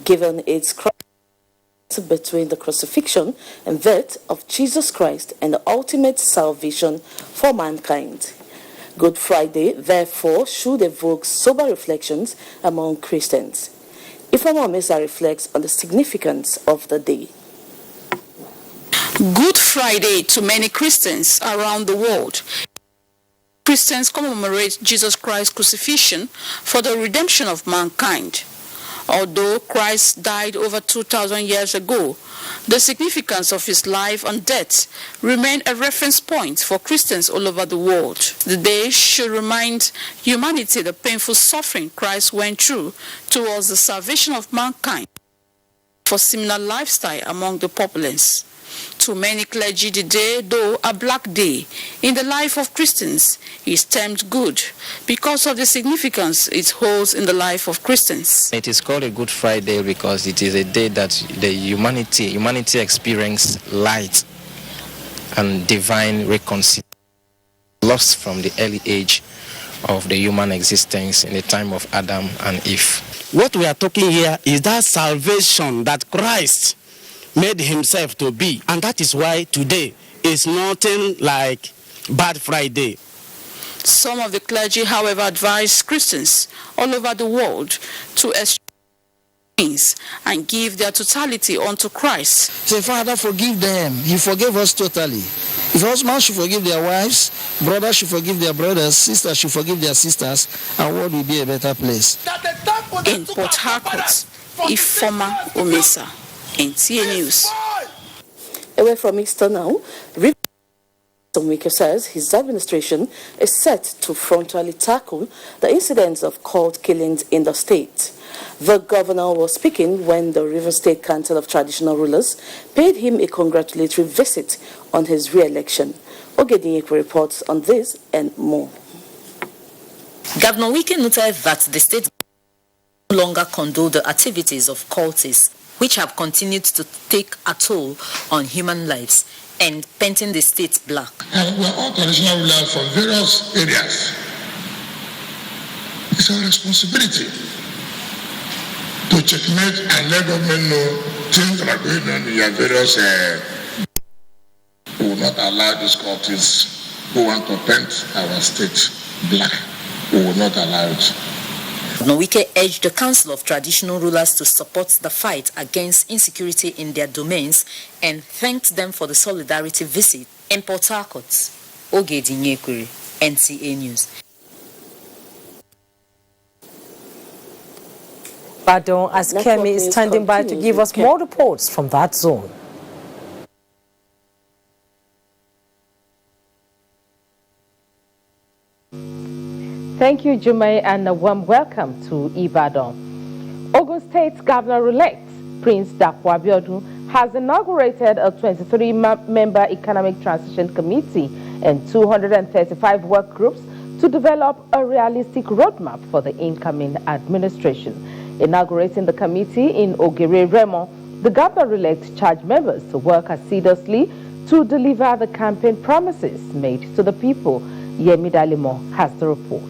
given its between the crucifixion and death of Jesus Christ and the ultimate salvation for mankind. Good Friday, therefore, should evoke sober reflections among Christians. Ifeoma Mesa reflects on the significance of the day. Good Friday to many Christians around the world. Christians commemorate Jesus Christ's crucifixion for the redemption of mankind. Although Christ died over 2,000 years ago, the significance of his life and death remain a reference point for Christians all over the world. The day should remind humanity the painful suffering Christ went through towards the salvation of mankind for similar lifestyle among the populace. To many clergy, the day, though a black day in the life of Christians, is termed good because of the significance it holds in the life of Christians. It is called a Good Friday because it is a day that the humanity experienced light and divine reconciliation lost from the early age of the human existence in the time of Adam and Eve. What we are talking here is that salvation that Christ made himself to be, and that is why today is nothing like Bad Friday. Some of the clergy, however, advise Christians all over the world to exchange and give their totality unto Christ. Say, Father, forgive them. You forgave us totally. If husbands should forgive their wives, brothers should forgive their brothers, sisters should forgive their sisters, our world will be a better place. In Port Harcourt, Ifeoma Omesa, NTA News. Away from Easter now, Wike says his administration is set to frontally tackle the incidents of cult killings in the state. The governor was speaking when the Rivers State Council of Traditional Rulers paid him a congratulatory visit on his re-election. Ogedinyekwe reports on this and more. Governor Wike noted that the state no longer condone the activities of cultists, which have continued to take a toll on human lives and painting the state black. And we are all traditional rulers from various areas. It's our responsibility to checkmate and let government know things that are going on in your various we will not allow these cultists who want to paint our state black. We will not allow it. Wike urged the Council of Traditional Rulers to support the fight against insecurity in their domains and thanked them for the solidarity visit. In Port Harcourt, Ogedinyekwe, NTA News. Pardon, as Kemi is standing by to give us more reports from that zone. Thank you, Jumai, and a warm welcome to Ibadan. Ogun State Governor-elect Prince Dapo Abiodun has inaugurated a 23-member Economic Transition Committee and 235 work groups to develop a realistic roadmap for the incoming administration. Inaugurating the committee in Ogere Remo, the governor-elect charged members to work assiduously to deliver the campaign promises made to the people. Yemi Dalimo has the report.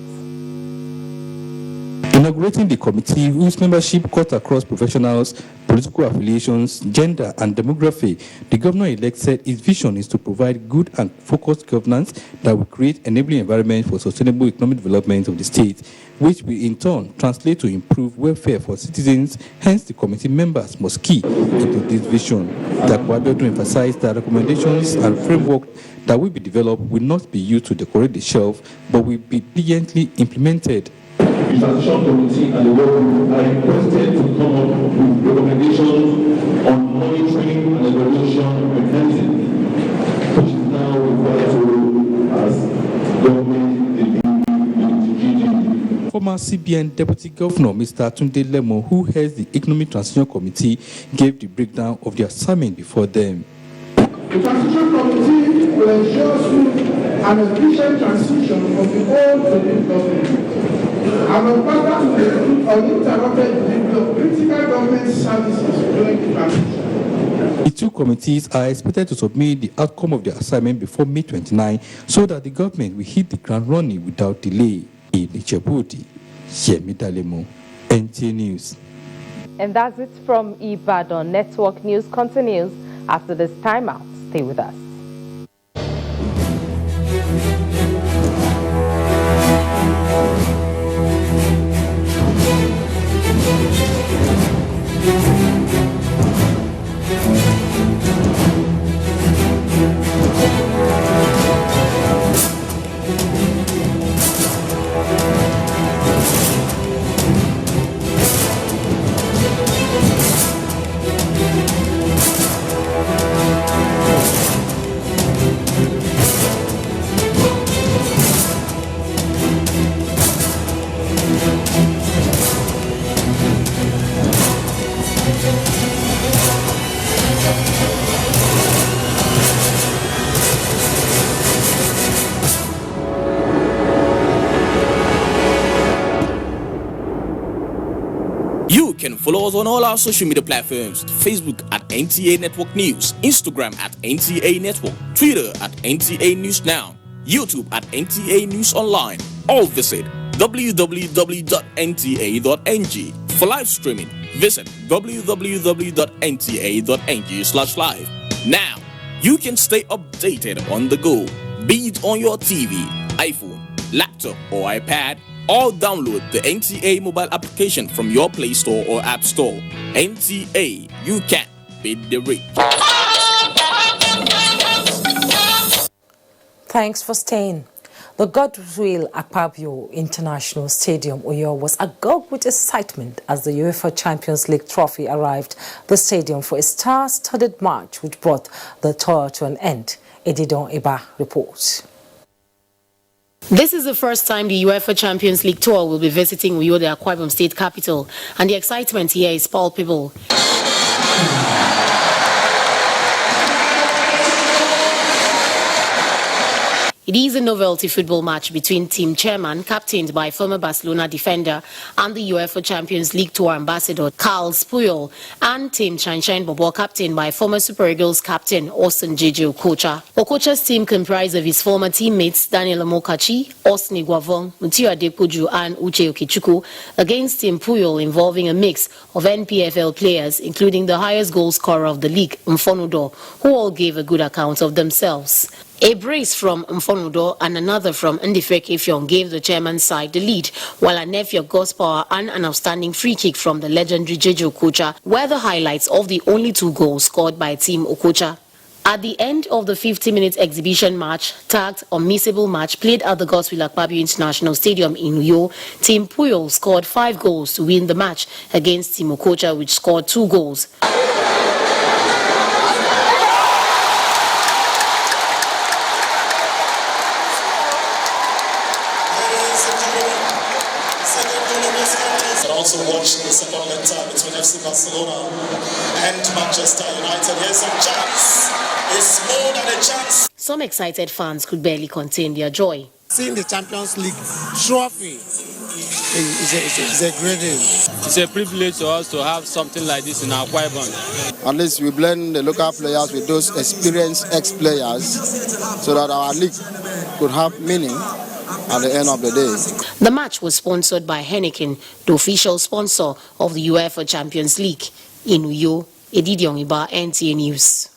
Inaugurating the committee, whose membership cuts across professionals, political affiliations, gender and demography, the governor-elect said his vision is to provide good and focused governance that will create enabling environment for sustainable economic development of the state, which will in turn translate to improve welfare for citizens. Hence, the committee members must key into this vision. Dapo Abiodun emphasized that recommendations and framework that will be developed will not be used to decorate the shelf, but will be diligently implemented. The Transition Committee and the work group are requested to come up with recommendations on monitoring and evaluation mechanism, which is now referred to as government GG. Former CBN Deputy Governor Mr. Tunde Lemo, who heads the Economic Transition Committee, gave the breakdown of the assignment before them. The Transition Committee will ensure smooth and efficient transition of the old to new government. And will partner to recruit uninterrupted delivery of critical government services during the transition. The two committees are expected to submit the outcome of their assignment before May 29, so that the government will hit the ground running without delay. In Ichebodi, Yemi Dalemo, NTA News. And that's it from Ibadan. Network News continues after this timeout. Stay with us. You can follow us on all our social media platforms: Facebook at NTA Network News, Instagram at NTA Network, Twitter at NTA News Now, YouTube at NTA News Online. Or visit www.nta.ng. For live streaming, visit www.nta.ng/live. Now, you can stay updated on the go, be it on your TV, iPhone, laptop or iPad, or download the NTA mobile application from your Play Store or App Store. NTA, you can beat the rate. Thanks for staying. The Godswill Akpabio International Stadium, Uyo, was agog with excitement as the UEFA Champions League trophy arrived the stadium for a star-studded match which brought the tour to an end. Edidon Iba reports. This is the first time the UEFA Champions League tour will be visiting Uyo, the Akwa Ibom state capital, and the excitement here is palpable. It is a novelty football match between Team Chairman, captained by former Barcelona defender and the UEFA Champions League Tour ambassador Carles Puyol, and Team Shine Bobo, captained by former Super Eagles captain Austin J.J. Okocha. Okocha's team comprised of his former teammates Daniel Amokachi, Osni Guavon, Mutio Adepoju and Uche Okichuku, against Team Puyol involving a mix of NPFL players, including the highest goal scorer of the league, Mfonudo, who all gave a good account of themselves. A brace from Mfonudo and another from Ndifek Ifyon gave the chairman's side the lead, while a nephew Gospower and an outstanding free kick from the legendary J.J. Okocha were the highlights of the only two goals scored by Team Okocha. At the end of the 50-minute exhibition match, tagged Unmissable Match, played at the Godswill Akpabio International Stadium in Uyo, Team Puyol scored 5 goals to win the match against Team Okocha, which scored 2 goals. Also watch the second leg between FC Barcelona and Manchester United. Here's a chance. It's more than a chance. Some excited fans could barely contain their joy. Seeing the Champions League trophy is a great deal. It's a privilege to us to have something like this in our Akwa Ibom. At least we blend the local players with those experienced ex-players so that our league could have meaning at the end of the day. The match was sponsored by Heineken, the official sponsor of the UEFA Champions League. In Uyo, Edidion Iba, NTA News.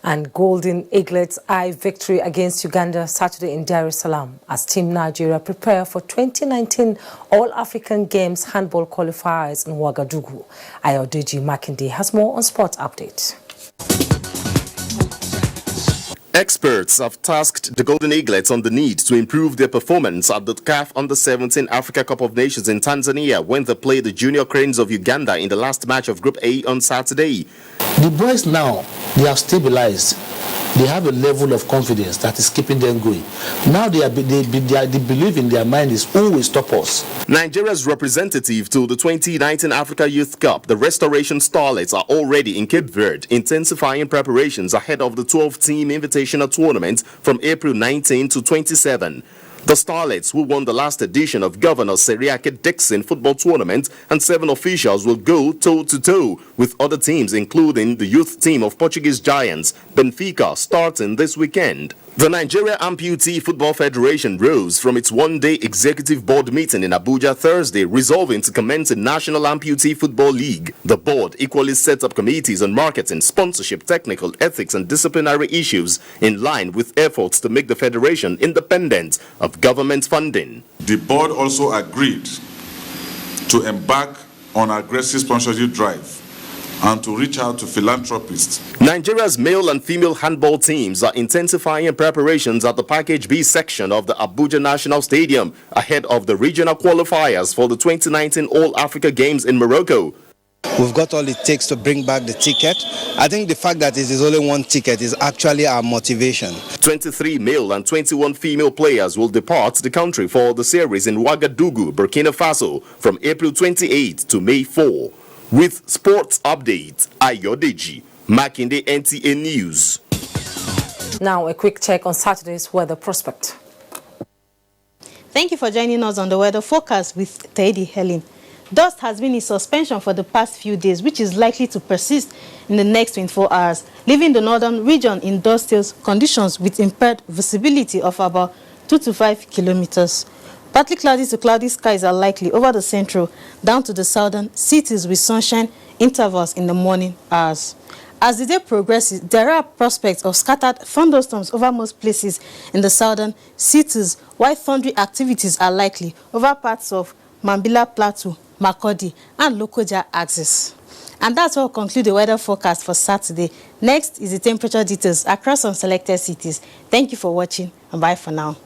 And Golden Eaglets' eye victory against Uganda Saturday in Dar es Salaam as Team Nigeria prepare for 2019 All-African Games handball qualifiers in Ouagadougou. Ayodeji Makinde has more on Sports Update. Experts have tasked the Golden Eaglets on the need to improve their performance at the CAF Under-17 Africa Cup of Nations in Tanzania when they played the Junior Cranes of Uganda in the last match of Group A on Saturday. The boys now, they have stabilized. They have a level of confidence that is keeping them going. Now they believe in their mind is who will stop us. Nigeria's representative to the 2019 Africa Youth Cup, the Restoration Starlets, are already in Cape Verde, intensifying preparations ahead of the 12-team invitational tournament from April 19 to 27. The Starlets, who won the last edition of Governor Seriake Dixon football tournament, and 7 officials will go toe-to-toe with other teams, including the youth team of Portuguese giants Benfica, starting this weekend. The Nigeria Amputee Football Federation rose from its one-day executive board meeting in Abuja Thursday, resolving to commence a National Amputee Football League. The board equally set up committees on marketing, sponsorship, technical, ethics, and disciplinary issues in line with efforts to make the federation independent of government funding. The board also agreed to embark on an aggressive sponsorship drive and to reach out to philanthropists. Nigeria's male and female handball teams are intensifying preparations at the Package B section of the Abuja National Stadium ahead of the regional qualifiers for the 2019 All-Africa Games in Morocco. We've got all it takes to bring back the ticket. I think the fact that it is only one ticket is actually our motivation. 23 male and 21 female players will depart the country for the series in Ouagadougou, Burkina Faso from April 28 to May 4. With Sports Update, Ayodeji Makinde, NTA News. Now a quick check on Saturday's weather prospect. Thank you for joining us on the weather forecast with Teddy Helen. Dust has been in suspension for the past few days, which is likely to persist in the next 24 hours, leaving the northern region in dusty conditions with impaired visibility of about 2 to 5 kilometers. Partly cloudy to cloudy skies are likely over the central down to the southern cities with sunshine intervals in the morning hours. As the day progresses, there are prospects of scattered thunderstorms over most places in the southern cities, while thundery activities are likely over parts of Mambila Plateau, Makurdi, and Lokoja axis. And that's what will conclude the weather forecast for Saturday. Next is the temperature details across some selected cities. Thank you for watching, and bye for now.